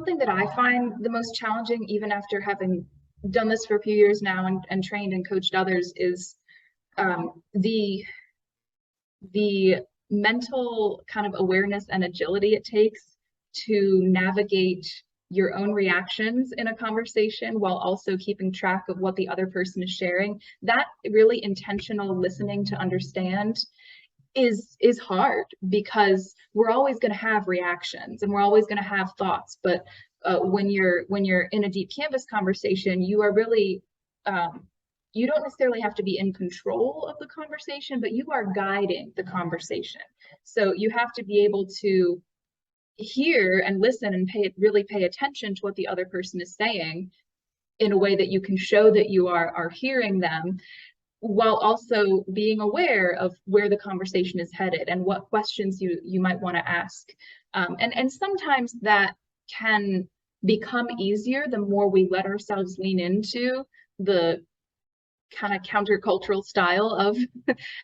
something that I find the most challenging, even after having done this for a few years now and trained and coached others, is the mental kind of awareness and agility it takes to navigate your own reactions in a conversation while also keeping track of what the other person is sharing. That really intentional listening to understand is hard, because we're always going to have reactions and we're always going to have thoughts. But when you're in a deep canvas conversation, you are really you don't necessarily have to be in control of the conversation, but you are guiding the conversation. So you have to be able to hear and listen and really pay attention to what the other person is saying in a way that you can show that you are hearing them, while also being aware of where the conversation is headed and what questions you might want to ask. And sometimes that can become easier the more we let ourselves lean into the kind of countercultural style of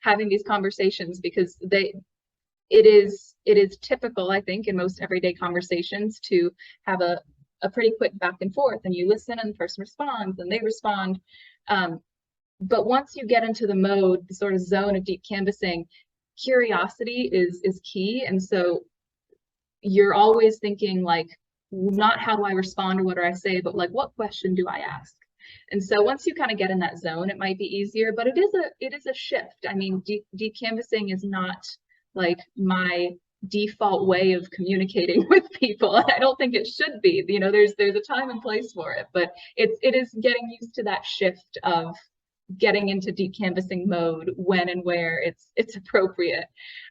having these conversations, because it is typical, I think, in most everyday conversations to have a pretty quick back and forth, and you listen and the person responds and they respond. But once you get into the mode, the sort of zone of deep canvassing, curiosity is key. And so you're always thinking, like, not how do I respond or what do I say, but like, what question do I ask? And so once you kind of get in that zone, it might be easier, but it is a shift. I mean, deep canvassing is not like my default way of communicating with people. And I don't think it should be. You know, there's a time and place for it, but it is getting used to that shift of getting into deep canvassing mode when and where it's appropriate.